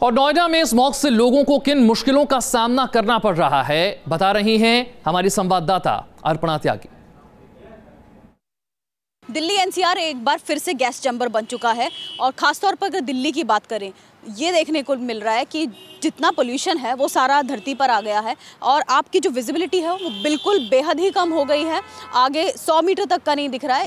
और नोएडा में स्मॉग से लोगों को किन मुश्किलों का सामना करना पड़ रहा है, बता रही हैं हमारी संवाददाता अर्पणा त्यागी। दिल्ली एनसीआर एक बार फिर से गैस चैम्बर बन चुका है और खासतौर पर अगर दिल्ली की बात करें, ये देखने को मिल रहा है कि जितना पोल्यूशन है वो सारा धरती पर आ गया है और आपकी जो विजिबिलिटी है वो बिल्कुल बेहद ही कम हो गई है। आगे 100 मीटर तक का नहीं दिख रहा है।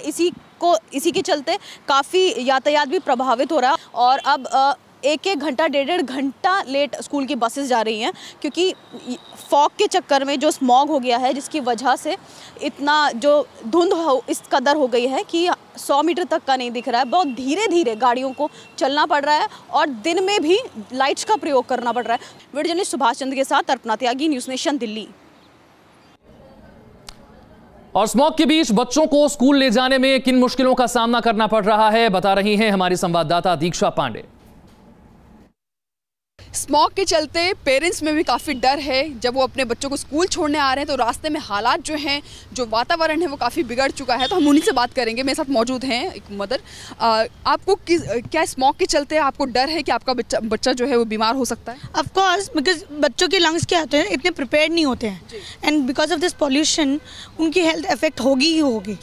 इसी के चलते काफ़ी यातायात भी प्रभावित हो रहा है और अब एक घंटा डेढ़ घंटा लेट स्कूल की बसेस जा रही हैं क्योंकि फॉग के चक्कर में जो स्मॉग हो गया है, जिसकी वजह से इतना जो धुंध इस कदर हो गई है कि 100 मीटर तक का नहीं दिख रहा है। बहुत धीरे धीरे गाड़ियों को चलना पड़ रहा है और दिन में भी लाइट्स का प्रयोग करना पड़ रहा है। वीडियो जर्नलिस्ट सुभाष चंद्र के साथ अर्पणा त्यागी, न्यूज़ नेशन दिल्ली। और स्मॉग के बीच बच्चों को स्कूल ले जाने में किन मुश्किलों का सामना करना पड़ रहा है, बता रही हैं हमारी संवाददाता दीक्षा पांडे। स्मॉग के चलते पेरेंट्स में भी काफ़ी डर है। जब वो अपने बच्चों को स्कूल छोड़ने आ रहे हैं तो रास्ते में हालात जो हैं, जो वातावरण है वो काफ़ी बिगड़ चुका है। तो हम उन्हीं से बात करेंगे। मेरे साथ मौजूद हैं एक मदर। आपको क्या स्मॉग के चलते आपको डर है कि आपका बच्चा जो है वो बीमार हो सकता है? ऑफ कोर्स, बिकॉज बच्चों के लंग्स क्या होते हैं, इतने प्रिपेयर्ड नहीं होते हैं and because of this pollution उनकी हेल्थ इफेक्ट होगी ही होगी।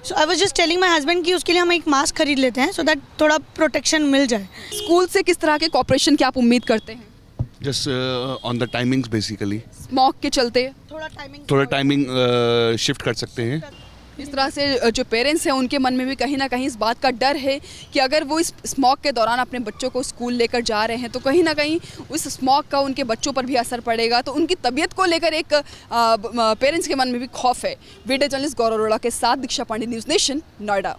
So I was just telling my husband कि उसके लिए हम एक मास्क खरीद लेते हैं सो दैट थोड़ा प्रोटेक्शन मिल जाए। स्कूल से किस तरह के कॉपरेशन की आप उम्मीद करते हैं? Just on the timings basically. Smog के चलते थोड़ा टाइमिंग शिफ्ट कर सकते हैं। इस तरह से जो पेरेंट्स हैं उनके मन में भी कहीं ना कहीं इस बात का डर है कि अगर वो इस स्मॉग के दौरान अपने बच्चों को स्कूल लेकर जा रहे हैं तो कहीं ना कहीं उस स्मॉग का उनके बच्चों पर भी असर पड़ेगा। तो उनकी तबीयत को लेकर एक पेरेंट्स के मन में भी खौफ है। वीडियो जर्नलिस्ट गौरव अरोड़ा के साथ दीक्षा पांडे, न्यूज़ नेशन, नोएडा।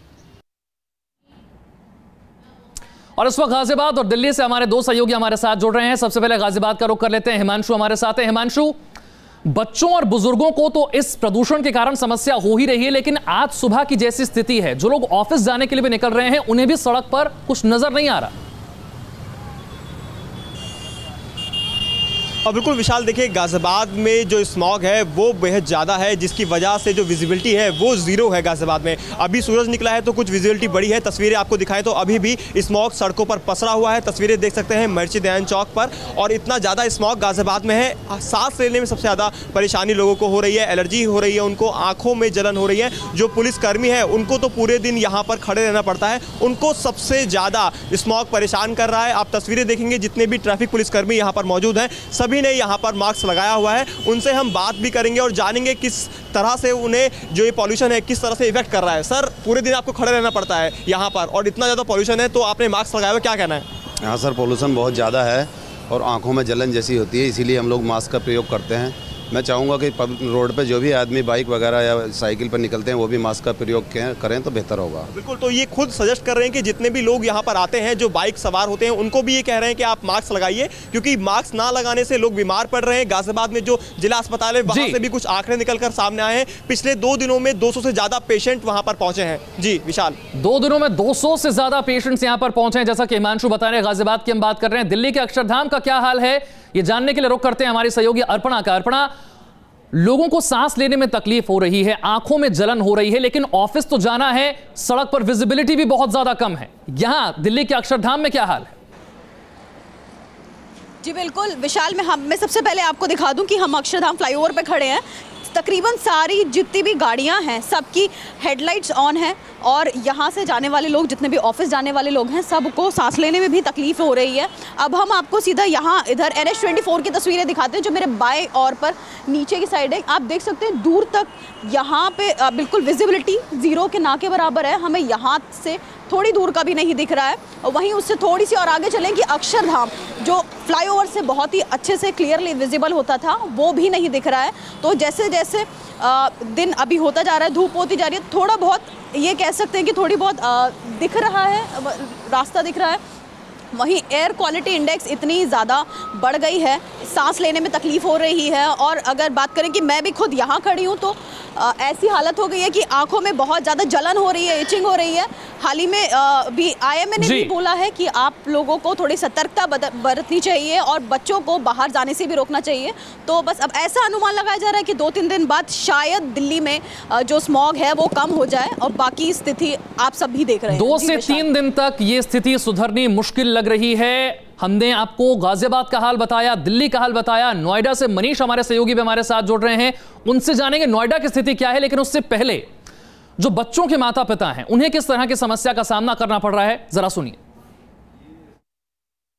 और इस वक्त गाजियाबाद और दिल्ली से हमारे दो सहयोगी हमारे साथ जुड़ रहे हैं। सबसे पहले गाजियाबाद का रुख कर लेते हैं। हिमांशु हमारे साथ है। हिमांशु, बच्चों और बुजुर्गों को तो इस प्रदूषण के कारण समस्या हो ही रही है, लेकिन आज सुबह की जैसी स्थिति है, जो लोग ऑफिस जाने के लिए भी निकल रहे हैं उन्हें भी सड़क पर कुछ नजर नहीं आ रहा। और बिल्कुल विशाल, देखिए गाजियाबाद में जो स्मॉग है वो बेहद ज़्यादा है, जिसकी वजह से जो विजिबिलिटी है वो ज़ीरो है गाजियाबाद में। अभी सूरज निकला है तो कुछ विजिबिलिटी बढ़ी है। तस्वीरें आपको दिखाएं तो अभी भी स्मॉग सड़कों पर पसरा हुआ है। तस्वीरें देख सकते हैं महर्षि दयानंद चौक पर, और इतना ज़्यादा स्मॉग गाजियाबाद में है। सांस लेने में सबसे ज़्यादा परेशानी लोगों को हो रही है, एलर्जी हो रही है, उनको आँखों में जलन हो रही है। जो पुलिसकर्मी है उनको तो पूरे दिन यहाँ पर खड़े रहना पड़ता है, उनको सबसे ज़्यादा स्मॉग परेशान कर रहा है। आप तस्वीरें देखेंगे, जितने भी ट्रैफिक पुलिसकर्मी यहाँ पर मौजूद हैं सभी ने यहाँ पर मास्क लगाया हुआ है। उनसे हम बात भी करेंगे और जानेंगे किस तरह से उन्हें जो ये पॉल्यूशन है किस तरह से इफेक्ट कर रहा है। सर, पूरे दिन आपको खड़े रहना पड़ता है यहाँ पर और इतना ज़्यादा पॉल्यूशन है, तो आपने मास्क लगाया हुआ, क्या कहना है? हाँ सर, पॉल्यूशन बहुत ज़्यादा है और आंखों में जलन जैसी होती है, इसीलिए हम लोग मास्क का प्रयोग करते हैं। मैं चाहूँगा कि रोड पे जो भी आदमी बाइक वगैरह या साइकिल पर निकलते हैं वो भी मास्क का प्रयोग करें तो बेहतर होगा। बिल्कुल, तो ये खुद सजेस्ट कर रहे हैं कि जितने भी लोग यहाँ पर आते हैं जो बाइक सवार होते हैं उनको भी ये कह रहे हैं कि आप मास्क लगाइए, क्योंकि मास्क ना लगाने से लोग बीमार पड़ रहे हैं। गाजियाबाद में जो जिला अस्पताल है वहाँ से भी कुछ आंकड़े निकलकर सामने आए हैं। पिछले 2 दिनों में 200 से ज़्यादा पेशेंट वहाँ पर पहुँचे हैं। जी विशाल, 2 दिनों में 200 से ज़्यादा पेशेंट्स यहाँ पर पहुँचे हैं, जैसा कि हिमांशु बता रहे हैं। गाजियाबाद की हम बात कर रहे हैं। दिल्ली के अक्षरधाम का क्या हाल है, ये जानने के लिए रुख करते हैं हमारी सहयोगी अर्पणा का। अर्पणा, लोगों को सांस लेने में तकलीफ हो रही है, आंखों में जलन हो रही है, लेकिन ऑफिस तो जाना है, सड़क पर विजिबिलिटी भी बहुत ज्यादा कम है। यहां दिल्ली के अक्षरधाम में क्या हाल है? जी बिल्कुल विशाल, मैं सबसे पहले आपको दिखा दूं कि हम अक्षरधाम फ्लाईओवर पे खड़े हैं। तकरीबन सारी जितनी भी गाड़ियां हैं सबकी हेडलाइट्स ऑन है और यहाँ से जाने वाले लोग, जितने भी ऑफिस जाने वाले लोग हैं, सबको सांस लेने में भी तकलीफ हो रही है। अब हम आपको सीधा यहाँ इधर NH24 की तस्वीरें दिखाते हैं, जो मेरे बाएं और पर नीचे की साइड है। आप देख सकते हैं दूर तक यहाँ पे बिल्कुल विजिबिलिटी ज़ीरो के ना के बराबर है। हमें यहाँ से थोड़ी दूर का भी नहीं दिख रहा है। और वहीं उससे थोड़ी सी और आगे चलें कि अक्षरधाम जो फ्लाईओवर से बहुत ही अच्छे से क्लियरली विजिबल होता था वो भी नहीं दिख रहा है। तो जैसे जैसे दिन अभी होता जा रहा है, धूप होती जा रही है, थोड़ा बहुत ये कह सकते हैं कि थोड़ी बहुत दिख रहा है, रास्ता दिख रहा है। वहीं एयर क्वालिटी इंडेक्स इतनी ज़्यादा बढ़ गई है, सांस लेने में तकलीफ़ हो रही है। और अगर बात करें कि मैं भी खुद यहाँ खड़ी हूँ तो ऐसी हालत हो गई है कि आंखों में बहुत ज़्यादा जलन हो रही है, इचिंग हो रही है। हाल ही में भी IMA ने भी बोला है कि आप लोगों को थोड़ी सतर्कता बरतनी चाहिए और बच्चों को बाहर जाने से भी रोकना चाहिए। तो बस अब ऐसा अनुमान लगाया जा रहा है कि 2-3 दिन बाद शायद दिल्ली में जो स्मॉग है वो कम हो जाए और बाकी स्थिति आप सब भी देख रहे हैं। 2 से 3 दिन तक ये स्थिति सुधरनी मुश्किल लग रही है। हमने आपको गाजियाबाद का हाल बताया, दिल्ली का हाल बताया, नोएडा से मनीष हमारे सहयोगी भी हमारे साथ जुड़ रहे हैं, उनसे जानेंगे नोएडा की स्थिति क्या है। लेकिन उससे पहले जो बच्चों के माता पिता हैं उन्हें किस तरह की समस्या का सामना करना पड़ रहा है, जरा सुनिए।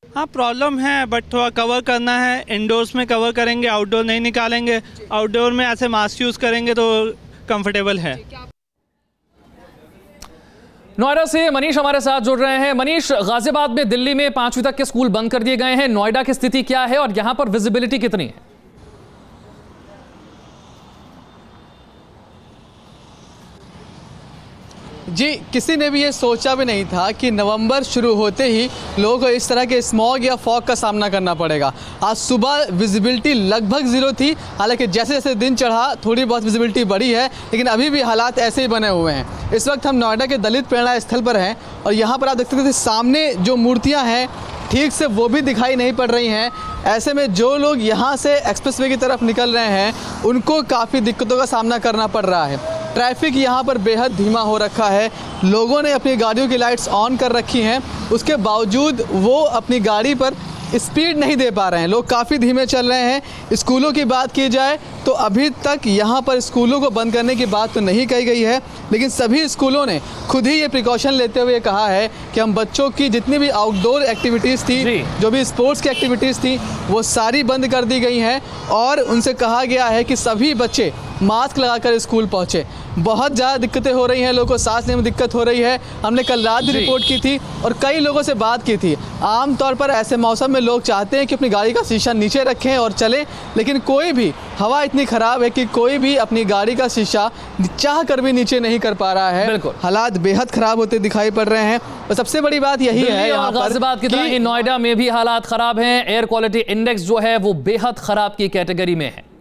हाँ, प्रॉब्लम है बट थोड़ा कवर करना है। इंडोर्स में कवर करेंगे, आउटडोर नहीं निकालेंगे। आउटडोर में ऐसे मास्क यूज़ करेंगे तो कंफर्टेबल है। नोएडा से मनीष हमारे साथ जुड़ रहे हैं। मनीष, गाजियाबाद में दिल्ली में 5वीं तक के स्कूल बंद कर दिए गए हैं, नोएडा की स्थिति क्या है और यहां पर विजिबिलिटी कितनी है? जी, किसी ने भी ये सोचा भी नहीं था कि नवंबर शुरू होते ही लोगों को इस तरह के स्मॉग या फॉग का सामना करना पड़ेगा। आज सुबह विजिबिलिटी लगभग ज़ीरो थी, हालांकि जैसे जैसे दिन चढ़ा थोड़ी बहुत विजिबिलिटी बढ़ी है, लेकिन अभी भी हालात ऐसे ही बने हुए हैं। इस वक्त हम नोएडा के दलित प्रेरणा स्थल पर हैं और यहाँ पर आप देख सकते हैं सामने जो मूर्तियाँ हैं ठीक से वो भी दिखाई नहीं पड़ रही हैं। ऐसे में जो लोग यहाँ से एक्सप्रेसवे की तरफ निकल रहे हैं उनको काफ़ी दिक्कतों का सामना करना पड़ रहा है। ट्रैफिक यहाँ पर बेहद धीमा हो रखा है, लोगों ने अपनी गाड़ियों की लाइट्स ऑन कर रखी हैं, उसके बावजूद वो अपनी गाड़ी पर स्पीड नहीं दे पा रहे हैं, लोग काफ़ी धीमे चल रहे हैं। स्कूलों की बात की जाए तो अभी तक यहाँ पर स्कूलों को बंद करने की बात तो नहीं कही गई है, लेकिन सभी स्कूलों ने खुद ही ये प्रिकॉशन लेते हुए कहा है कि हम बच्चों की जितनी भी आउटडोर एक्टिविटीज़ थी, जो भी स्पोर्ट्स की एक्टिविटीज़ थी, वो सारी बंद कर दी गई हैं और उनसे कहा गया है कि सभी बच्चे मास्क लगाकर स्कूल पहुँचे। बहुत ज़्यादा दिक्कतें हो रही हैं, लोगों को सांस लेने में दिक्कत हो रही है। हमने कल रात भी रिपोर्ट की थी और कई लोगों से बात की थी। आमतौर पर ऐसे मौसम में लोग चाहते हैं कि अपनी गाड़ी का शीशा नीचे रखें और चलें, लेकिन कोई भी हवा इतनी ख़राब है कि कोई भी अपनी गाड़ी का शीशा चाह कर भी नीचे नहीं कर पा रहा है। हालात बेहद ख़राब होते दिखाई पड़ रहे हैं और सबसे बड़ी बात यही है यहाँ पर गाजियाबाद की तरह नोएडा में भी हालात ख़राब हैं। एयर क्वालिटी इंडेक्स जो है वो बेहद ख़राब की कैटेगरी में है।